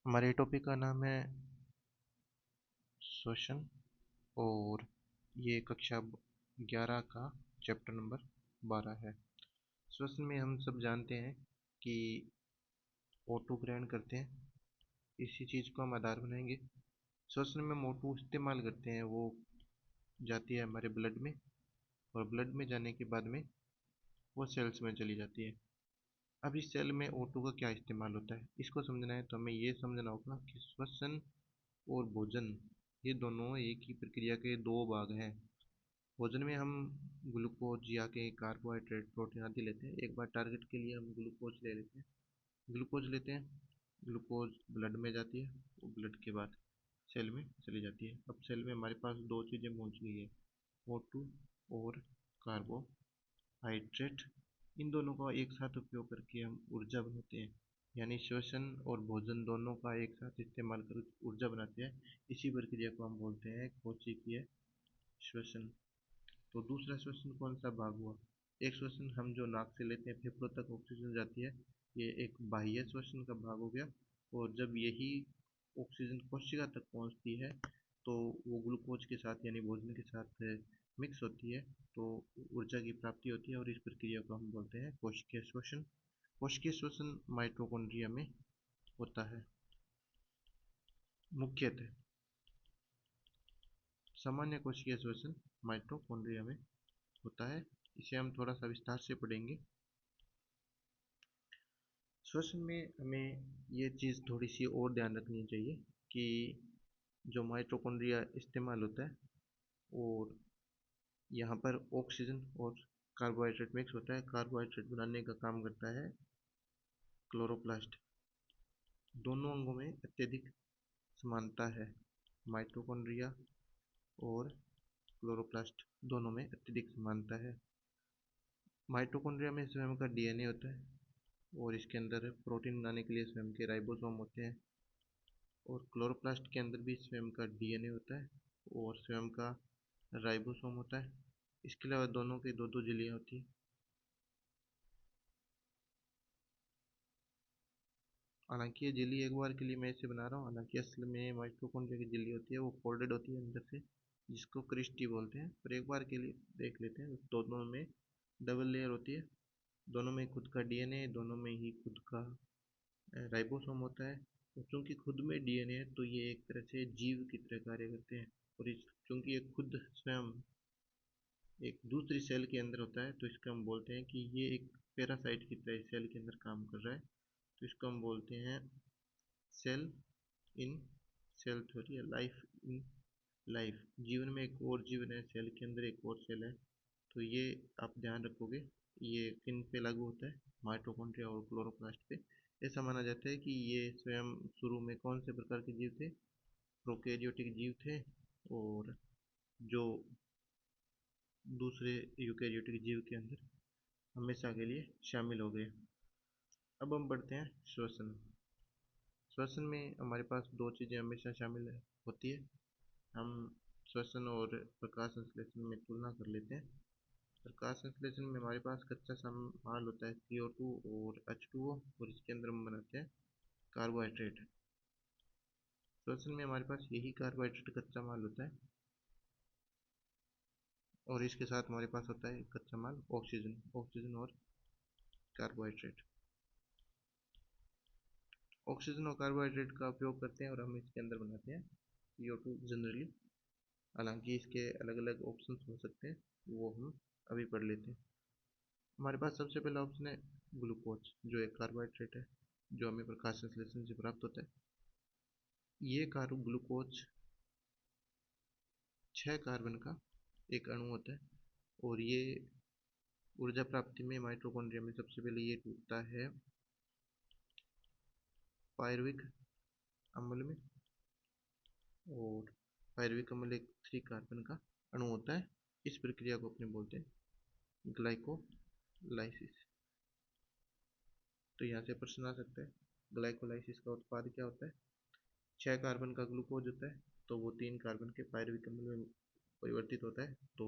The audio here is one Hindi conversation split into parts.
हमारे टॉपिक का नाम है श्वसन। और ये कक्षा 11 का चैप्टर नंबर 12 है। श्वसन में हम सब जानते हैं कि O2 ग्रहण करते हैं, इसी चीज़ को हम आधार बनाएंगे। श्वसन में हम O2 इस्तेमाल करते हैं, वो जाती है हमारे ब्लड में, और ब्लड में जाने के बाद में वो सेल्स में चली जाती है। अब इस सेल में O2 का क्या इस्तेमाल होता है, इसको समझना है तो हमें ये समझना होगा कि श्वसन और भोजन ये दोनों एक ही प्रक्रिया के दो भाग हैं। भोजन में हम ग्लूकोज या के कार्बोहाइड्रेट प्रोटीन आदि लेते हैं। एक बार टारगेट के लिए हम ग्लूकोज ले लेते हैं, ग्लूकोज लेते हैं, ग्लूकोज ब्लड में जाती है, वो ब्लड के बाद सेल में चली जाती है। अब सेल में हमारे पास दो चीज़ें पहुंच गई है, O2 और कार्बोहाइड्रेट। इन दोनों का एक साथ उपयोग करके हम ऊर्जा बनाते हैं, यानी श्वसन और भोजन दोनों का एक साथ इस्तेमाल कर ऊर्जा बनाते हैं। इसी प्रक्रिया को हम बोलते हैं कोशिकीय श्वसन। तो दूसरा श्वसन कौन सा भाग हुआ? एक श्वसन हम जो नाक से लेते हैं, फेफड़ों तक ऑक्सीजन जाती है, ये एक बाह्य श्वसन का भाग हो गया। और जब यही ऑक्सीजन कोशिका तक पहुंचती है तो वो ग्लूकोज के साथ यानी भोजन के साथ मिक्स होती है, तो ऊर्जा की प्राप्ति होती है, और इस प्रक्रिया को हम बोलते हैं कोशिकीय श्वसन। कोशिकीय श्वसन माइटोकॉन्ड्रिया में होता है मुख्यतः। सामान्य कोशिकीय श्वसन माइटोकॉन्ड्रिया में होता है, इसे हम थोड़ा सा विस्तार से पढ़ेंगे। श्वसन में हमें ये चीज़ थोड़ी सी और ध्यान रखनी चाहिए कि जो माइटोकॉन्ड्रिया इस्तेमाल होता है, और यहाँ पर ऑक्सीजन और कार्बोहाइड्रेट मिक्स होता है। कार्बोहाइड्रेट बनाने का काम करता है क्लोरोप्लास्ट। दोनों अंगों में अत्यधिक समानता है, माइटोकॉन्ड्रिया और क्लोरोप्लास्ट दोनों में अत्यधिक समानता है। माइटोकॉन्ड्रिया में स्वयं का डीएनए होता है, और इसके अंदर प्रोटीन बनाने के लिए स्वयं के राइबोसोम होते हैं। और क्लोरोप्लास्ट के अंदर भी स्वयं का डीएनए होता है और स्वयं का राइबोसोम होता है। इसके अलावा दोनों की दो दो झिल्लियाँ होती हैं। हालांकि ये झिल्ली एक बार के लिए मैं इसे बना रहा हूँ, हालांकि असल में माइटोकॉन्ड्रिया की झिल्ली होती है, वो फोल्डेड होती है अंदर से, जिसको क्रिस्टी बोलते हैं। पर एक बार के लिए देख लेते हैं, दोनों में डबल लेयर होती है, दोनों में खुद का डीएनए, दोनों में ही खुद का राइबोसोम होता है। और चूंकि खुद में डीएनए है तो ये एक तरह से जीव की तरह कार्य करते हैं। और इस चूंकि ये खुद स्वयं एक दूसरी सेल के अंदर होता है, तो इसको हम बोलते हैं कि ये एक पैरासाइट की तरह सेल के अंदर काम कर रहा है। तो इसको हम बोलते हैं सेल इन सेल थ्योरी या लाइफ इन लाइफ। जीवन में एक और जीवन है, सेल के अंदर एक और सेल है। तो ये आप ध्यान रखोगे, ये किन पे लागू होता है? माइटोकॉन्ड्रिया और क्लोरोप्लास्ट पे। ऐसा माना जाता है कि ये स्वयं शुरू में कौन से प्रकार के जीव थे? प्रोकैरियोटिक जीव थे, और जो दूसरे यूकैरियोटिक जीव के अंदर हमेशा के लिए शामिल हो गए। अब हम बढ़ते हैं श्वसन। श्वसन में हमारे पास दो चीज़ें हमेशा शामिल होती है। हम श्वसन और प्रकाश संश्लेषण में तुलना कर लेते हैं। प्रकाश संश्लेषण में हमारे पास कच्चा माल होता है CO2 और H2O, और इसके अंदर हम बनाते हैं कार्बोहाइड्रेट। श्वसन में हमारे पास यही कार्बोहाइड्रेट कच्चा माल होता है, और इसके साथ हमारे पास होता है कच्चा माल ऑक्सीजन, ऑक्सीजन और कार्बोहाइड्रेट। ऑक्सीजन और कार्बोहाइड्रेट का उपयोग करते हैं और हम इसके अंदर बनाते हैं CO2 जनरली। हालांकि इसके अलग अलग ऑप्शंस हो सकते हैं, वो हम अभी पढ़ लेते हैं। हमारे पास सबसे पहला ऑप्शन है ग्लूकोज, जो एक कार्बोहाइड्रेट है जो हमें प्रकाश संश्लेषण से प्राप्त होता है। ये ग्लूकोज 6 कार्बन का एक अणु होता है, और ये ऊर्जा प्राप्ति में माइटोकॉन्ड्रिया में सबसे पहले ये टूटता है पायरुविक अम्ल में। और पायरुविक अम्ल एक 3 कार्बन का अणु होता है। इस प्रक्रिया को अपने बोलते हैं ग्लाइकोलाइसिस। तो यहाँ से प्रश्न आ सकता है, ग्लाइकोलाइसिस का उत्पाद क्या होता है? 6 कार्बन का ग्लूकोज होता है, तो वो 3 कार्बन के पायरुविक अम्ल में परिवर्तित होता है। तो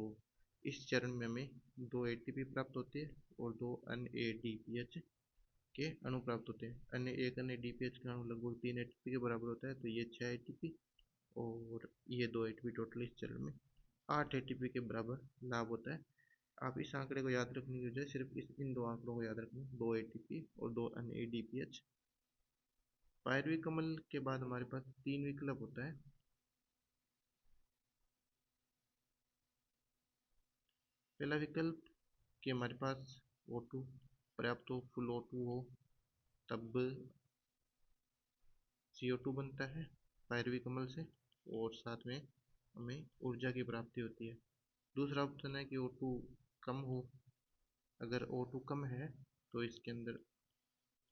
इस चरण में हमें 2 ATP प्राप्त होती है और 2 NADPH के अणु प्राप्त होते हैं। अन्य डीपीएच का अणु लगभग 3 एटीपी के बराबर होता है, तो ये 6 एटीपी और ये 2 एटीपी, टोटल इस चरण में 8 एटीपी के बराबर लाभ होता है। आप इस आंकड़े को याद रखने की बजाय सिर्फ इन दो आंकड़ों को याद रखना, 2 एटीपी और 2 अन्य डीपीएच। पायरवी कमल के बाद हमारे पास 3 विकल्प होता है। पहला विकल्प कि हमारे पास O2 पर्याप्त हो, फुल O2 हो, तब CO2 बनता है पायरवी कमल से और साथ में हमें ऊर्जा की प्राप्ति होती है। दूसरा ऑप्शन है कि O2 कम हो। अगर O2 कम है तो इसके अंदर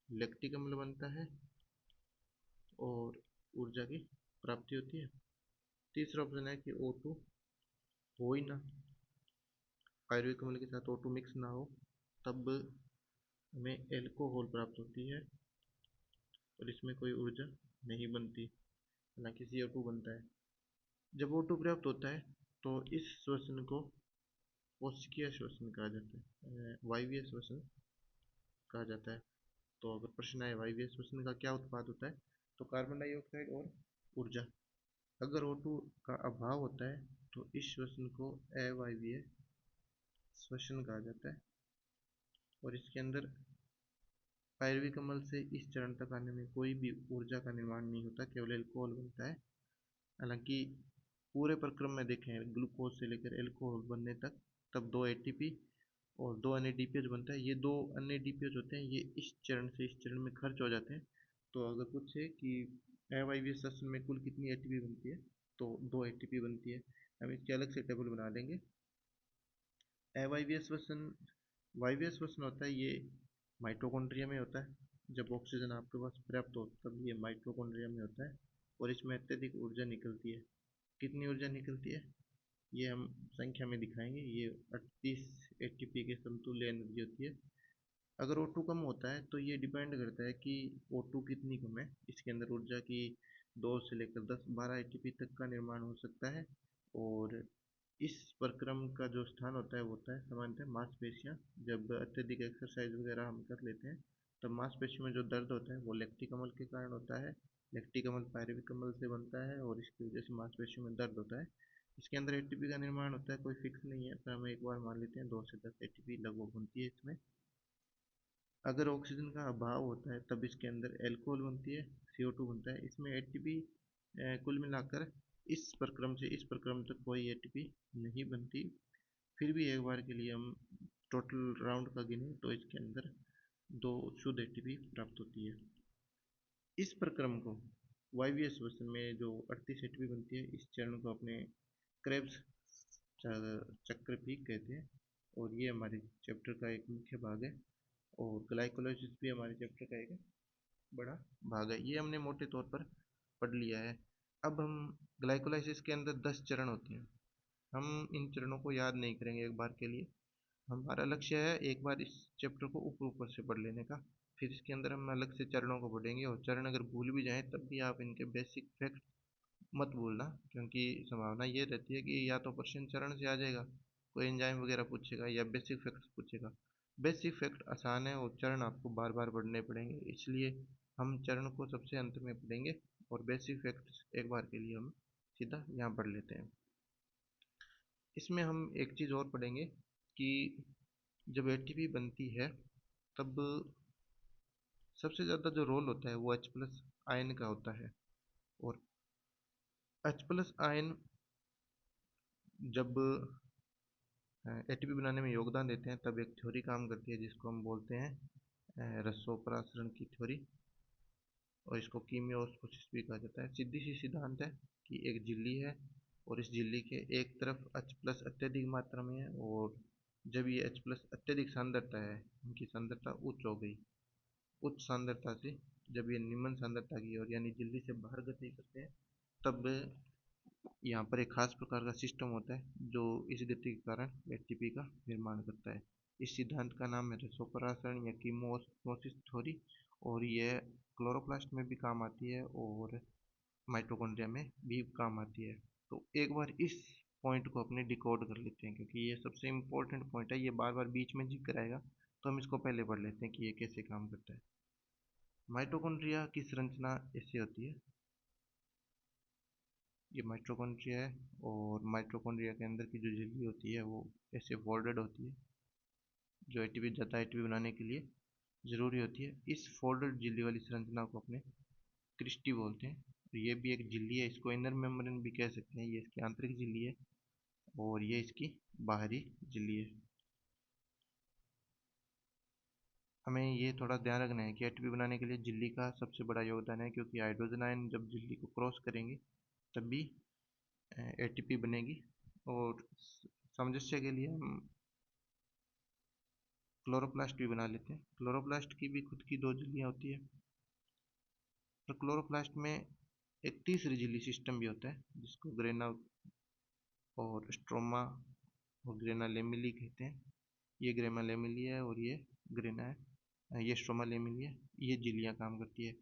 लैक्टिक अम्ल बनता है और ऊर्जा की प्राप्ति होती है। तीसरा ऑप्शन है कि O2 हो ही ना, पायरवी कमल के साथ O2 मिक्स ना हो, तब हमें एल्कोहल प्राप्त होती है और इसमें कोई ऊर्जा नहीं बनती, हालांकि CO2 बनता है। जब O2 पर्याप्त होता है तो इस श्वसन को कोशिकीय श्वसन कहा जाता है, वायवीय श्वसन कहा जाता है। तो अगर प्रश्न आए वायवीय श्वसन का क्या उत्पाद होता है, तो कार्बन डाइऑक्साइड और ऊर्जा। अगर O2 का अभाव होता है तो इस श्वसन को अवायवीय श्वसन कहा जाता है और इसके अंदर पायरवी कमल से इस चरण तक आने में कोई भी ऊर्जा का निर्माण नहीं होता, केवल एल्कोहल बनता है। हालांकि पूरे प्रक्रम में देखें ग्लूकोज से लेकर एल्कोहल बनने तक, तब 2 एटीपी और 2 अन्य डीपीएच बनता है। ये 2 अन्य डीपीएच होते हैं, ये इस चरण से इस चरण में खर्च हो जाते हैं। तो अगर पूछे कि अवायवीय श्वसन में कुल कितनी एटीपी बनती है, तो 2 एटीपी बनती है। हम इसके अलग से टेबल बना लेंगे। अवायवीय श्वसन, वायवीय श्वसन होता है ये माइटोकॉन्ड्रिया में होता है। जब ऑक्सीजन आपके पास पर्याप्त हो तब ये माइटोकॉन्ड्रिया में होता है और इसमें अत्यधिक ऊर्जा निकलती है। कितनी ऊर्जा निकलती है ये हम संख्या में दिखाएंगे। ये 38 एटीपी के समतुल्य एनर्जी होती है। अगर O2 कम होता है तो ये डिपेंड करता है कि O2 कितनी कम है। इसके अंदर ऊर्जा की 2 से लेकर 10-12 एटीपी तक का निर्माण हो सकता है और इस प्रक्रम का जो स्थान होता है वो होता है सामान्यतः मांसपेशियाँ। जब अत्यधिक एक्सरसाइज वगैरह हम कर लेते हैं तब मांसपेशियों में जो दर्द होता है वो लैक्टिक अम्ल के कारण होता है। लैक्टिक अम्ल पायरुविक अम्ल से बनता है और इसकी वजह से मांसपेशियों में दर्द होता है। इसके अंदर एटीपी का निर्माण होता है, कोई फिक्स नहीं है, पर हम एक बार मान लेते हैं 2 से 10 एटीपी लगभग बनती है इसमें। अगर ऑक्सीजन का अभाव होता है तब इसके अंदर एल्कोहल बनती है, CO2 बनता है। इसमें एटीपी कुल मिलाकर इस प्रक्रम से इस प्रक्रम तक कोई एटीपी नहीं बनती। फिर भी एक बार के लिए हम टोटल राउंड का गिने तो इसके अंदर 2 शुद्ध एटीपी प्राप्त होती है। इस प्रक्रम को वायवीय श्वसन में जो 38 एटीपी बनती है, इस चरण को अपने क्रेब्स चक्र भी कहते हैं और ये हमारे चैप्टर का एक मुख्य भाग है और ग्लाइकोलाइसिस भी हमारे चैप्टर का एक बड़ा भाग है। ये हमने मोटे तौर पर पढ़ लिया है। अब हम ग्लाइकोलाइसिस के अंदर 10 चरण होते हैं, हम इन चरणों को याद नहीं करेंगे एक बार के लिए। हमारा लक्ष्य है एक बार इस चैप्टर को ऊपर ऊपर से पढ़ लेने का, फिर इसके अंदर हम अलग से चरणों को पढ़ेंगे और चरण अगर भूल भी जाएं तब भी आप इनके बेसिक फैक्ट मत भूलना, क्योंकि संभावना ये रहती है कि या तो प्रश्न चरण से आ जाएगा, कोई एंजाइम वगैरह पूछेगा या बेसिक फैक्ट्स पूछेगा। बेसिक फैक्ट आसान है और चरण आपको बार बार पढ़ने पड़ेंगे, इसलिए हम चरण को सबसे अंत में पढ़ेंगे और बेसिक फैक्ट्स एक बार के लिए हम सीधा यहाँ पढ़ लेते हैं। इसमें हम एक चीज़ और पढ़ेंगे कि जब एटीपी बनती है तब सबसे ज़्यादा जो रोल होता है वो H प्लस आयन का होता है और H प्लस आयन जब एटीपी बनाने में योगदान देते हैं तब एक थ्योरी काम करती है जिसको हम बोलते हैं रसोपरासरण की थ्योरी और इसको कीमियोस्मोसिस भी कहा जाता है। सीधी सी सिद्धांत है कि एक झिल्ली है और इस झिल्ली के एक तरफ H प्लस अत्यधिक मात्रा में है और जब ये H प्लस अत्यधिक सांद्रता है, इनकी सांद्रता उच्च हो गई, उच्च सांद्रता से जब ये निम्न सांद्रता की ओर यानी झिल्ली से बाहर गति करते हैं तब यहाँ पर एक खास प्रकार का सिस्टम होता है जो इस गति के कारण एटीपी का निर्माण करता है। इस सिद्धांत का नाम है रसोपरासरण या कीमोस्मोसिस थ्योरी और यह क्लोरोप्लास्ट में भी काम आती है और माइटोकॉन्ड्रिया में भी काम आती है। तो एक बार इस पॉइंट को अपने डिकोड कर लेते हैं क्योंकि ये सबसे इम्पोर्टेंट पॉइंट है, ये बार बार बीच में जिक्र आएगा तो हम इसको पहले पढ़ लेते हैं कि ये कैसे काम करता है। माइटोकॉन्ड्रिया की संरचना ऐसी होती है, ये माइटोकॉन्ड्रिया है, और माइटोकॉन्ड्रिया के अंदर की जो झिल्ली होती है वो ऐसे फोल्डेड होती है, जो एटीपी ज़्यादा एटीपी बनाने के लिए ज़रूरी होती है। इस फोल्डेड झिल्ली वाली संरचना को अपने क्रिस्टी बोलते हैं। तो ये भी एक झिल्ली है, इसको इनर मेम्ब्रेन भी कह सकते हैं। ये इसकी आंतरिक झिल्ली है और ये इसकी बाहरी झिल्ली है। हमें ये थोड़ा ध्यान रखना है कि एटीपी बनाने के लिए झिल्ली का सबसे बड़ा योगदान है, क्योंकि हाइड्रोजन आयन जब झिल्ली को क्रॉस करेंगे तभी एटीपी बनेगी। और सामंजस्य के लिए हम क्लोरोप्लास्ट भी बना लेते हैं। क्लोरोप्लास्ट की भी खुद की दो झिल्लियाँ होती है, और क्लोरोप्लास्ट में एक तीसरी झिल्ली सिस्टम भी होता है जिसको ग्रेना और स्ट्रोमा और ग्रेना लेमिली कहते हैं। ये ग्रेना लेमिली है और ये ग्रेना है, ये स्ट्रोमा लेमिली है। ये झिल्लियाँ काम करती है।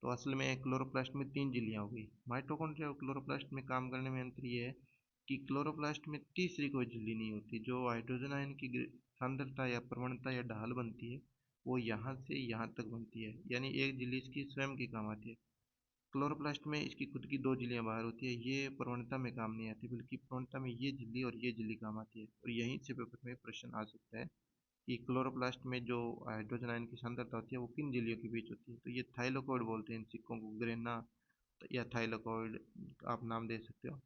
तो असल में क्लोरोप्लास्ट में तीन झिल्लियाँ हो गई। माइटोकॉन्ड्रिया और क्लोरोप्लास्ट में काम करने में अंतर ये है कि क्लोरोप्लास्ट में तीसरी कोई झिल्ली नहीं होती। जो हाइड्रोजन आयन की सांद्रता या प्रवणता या ढाल बनती है वो यहाँ से यहाँ तक बनती है, यानी एक झिल्ली इसकी स्वयं के काम आती है। क्लोरोप्लास्ट में इसकी खुद की दो झिल्लियाँ बाहर होती है, ये प्रवणता में काम नहीं आती, बल्कि प्रवणता में ये झिल्ली और ये झिल्ली काम आती है। और यहीं से पेपर में प्रश्न आ सकता है कि क्लोरोप्लास्ट में जो हाइड्रोजन आयन की सांद्रता होती है वो किन झिल्लियों के बीच होती है। तो ये थाइलाकोइड बोलते हैं इन सिक्कों को, ग्रेना या थाइलाकोइड आप नाम दे सकते हो।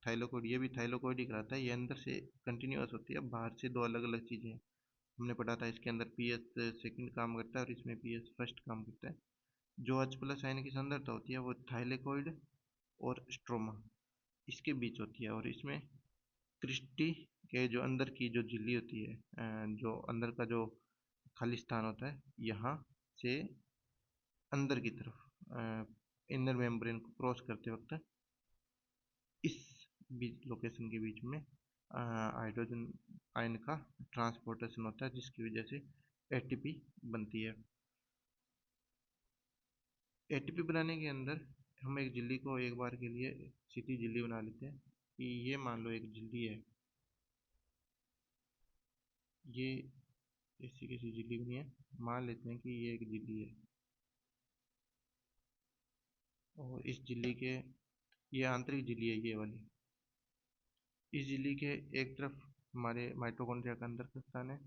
थाइलाकोइड, ये भी थाइलाकोइड ही कहलाता है। ये अंदर से कंटिन्यूअस होती है, बाहर से दो अलग अलग चीज़ें हैं। हमने पढ़ा था इसके अंदर पीएच सेकंड काम करता है और इसमें पीएच फर्स्ट काम करता है। जो H प्लस आयन की सांद्रता होती है वो थाइलेकोइड और स्ट्रोमा इसके बीच होती है, और इसमें क्रिस्टी के जो अंदर की जो झिल्ली होती है, जो अंदर का जो खाली स्थान होता है, यहाँ से अंदर की तरफ इनर मेम्ब्रेन को क्रॉस करते वक्त इस बीच लोकेशन के बीच में हाइड्रोजन आयन का ट्रांसपोर्टेशन होता है, जिसकी वजह से एटीपी बनती है। एटीपी बनाने के अंदर हम एक झिल्ली को एक बार के लिए सीधी झिल्ली बना लेते हैं कि ये मान लो एक झिल्ली है, ये ऐसी कैसी झिल्ली बनी है, मान लेते हैं कि ये एक झिल्ली है। और इस झिल्ली के, ये आंतरिक झिल्ली है ये वाली। इस झिल्ली के एक तरफ हमारे माइटोकॉन्ड्रिया का अंदर का स्थान है,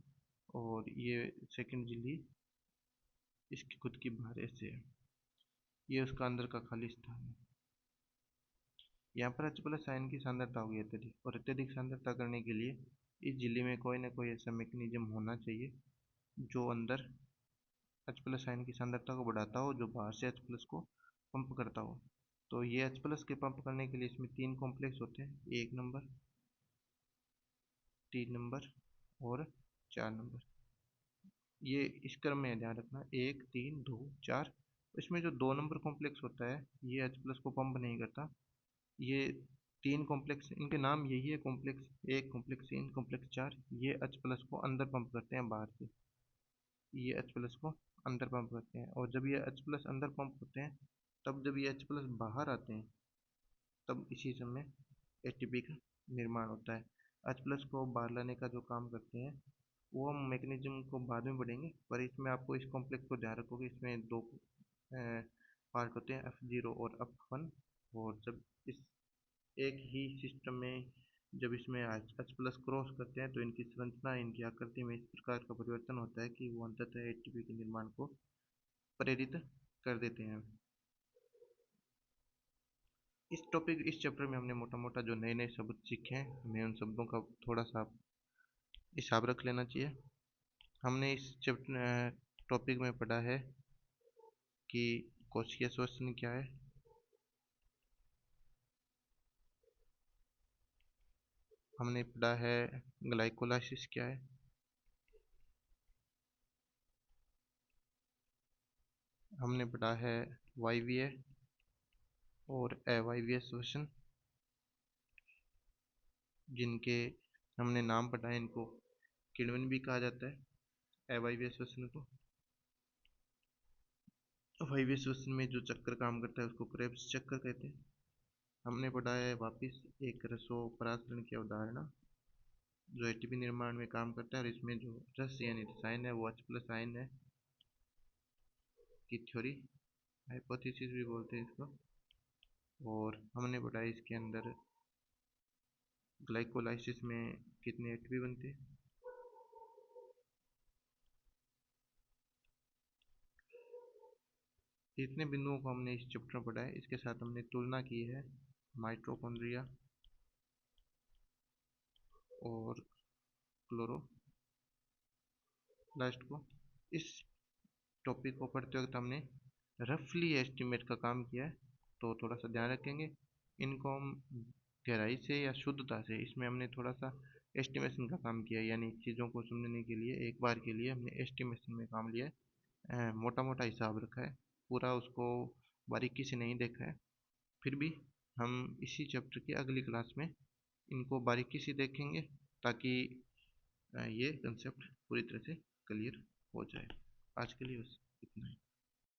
और ये सेकंड झिल्ली इसकी खुद की बाहर ऐसे है, ये उसका अंदर का खाली स्थान है। यहाँ पर H प्लस आयन की सांद्रता होगी अत्यधिक, और अत्यधिक सांद्रता करने के लिए इस झिल्ली में कोई ना कोई ऐसा मैकेनिज्म होना चाहिए जो अंदर H प्लस आयन की सांद्रता को बढ़ाता हो, जो बाहर से H प्लस को पंप करता हो। तो ये H प्लस के पंप करने के लिए इसमें तीन कॉम्प्लेक्स होते हैं, 1 नंबर, 3 नंबर और 4 नंबर। ये इस क्रम में ध्यान रखना, 1 3 2 4। इसमें जो 2 नंबर कॉम्प्लेक्स होता है ये H प्लस को पंप नहीं करता। ये तीन कॉम्प्लेक्स, इनके नाम यही है, कॉम्प्लेक्स 1, कॉम्प्लेक्स 3, कॉम्प्लेक्स 4। ये H प्लस को अंदर पंप करते हैं बाहर से, ये H प्लस को अंदर पंप करते हैं। और जब ये H प्लस अंदर पंप होते हैं, तब जब ये H प्लस बाहर आते हैं, तब इसी समय एटीपी का निर्माण होता है। H प्लस को बाहर लाने का जो काम करते हैं वो हम मैकेनिज्म को बाद में पढ़ेंगे, पर इसमें आपको इस कॉम्प्लेक्स को ध्यान रखोगे, इसमें दो पार्ट होते हैं, F0 और F1। और जब इस एक ही सिस्टम में जब इसमें H प्लस क्रॉस करते हैं तो इनकी संरचना, इनकी आकृति में इस प्रकार का परिवर्तन होता है कि वो अंततः एटीपी के निर्माण को प्रेरित कर देते हैं। इस चैप्टर में हमने मोटा मोटा जो नए नए शब्द सीखे हैं, हमें उन शब्दों का थोड़ा सा हिसाब रख लेना चाहिए। हमने इस चैप्टर टॉपिक में पढ़ा है कि कोशिकीय श्वसन क्या है, हमने पढ़ा है ग्लाइकोलाइसिस क्या है, हमने पढ़ा है वायवीय और अवायवीय श्वसन, जिनके हमने नाम पढ़ा है, इनको किण्वन भी कहा जाता है। अवायवीय श्वसन को, वायवीय श्वसन में जो चक्कर काम करता है उसको क्रेब्स चक्कर कहते हैं। हमने पढ़ा है वापिस एक रसो परासरण की अवधारणा, जो एटीपी निर्माण में काम करता है, और इसमें जो रस यानी रसायन है वो H+ आयन है की थ्योरी, हाइपोथेसिस भी बोलते हैं इसको। और हमने पढ़ा इसके अंदर ग्लाइकोलाइसिस में कितने एटीपी बनते हैं। इतने बिंदुओं को हमने इस चैप्टर में पढ़ा है। इसके साथ हमने तुलना की है माइटोकॉन्ड्रिया और क्लोरोप्लास्ट को। इस टॉपिक को पढ़ते वक्त हमने रफली एस्टिमेट का काम किया है, तो थोड़ा सा ध्यान रखेंगे। इनको हम गहराई से या शुद्धता से, इसमें हमने थोड़ा सा एस्टिमेशन का काम किया है, यानी चीज़ों को समझने के लिए एक बार के लिए हमने एस्टिमेशन में काम लिया है। मोटा मोटा हिसाब रखा है, पूरा उसको बारीकी से नहीं देखा है। फिर भी हम इसी चैप्टर की अगली क्लास में इनको बारीकी से देखेंगे, ताकि ये कंसेप्ट पूरी तरह से क्लियर हो जाए। आज के लिए बस इतना ही।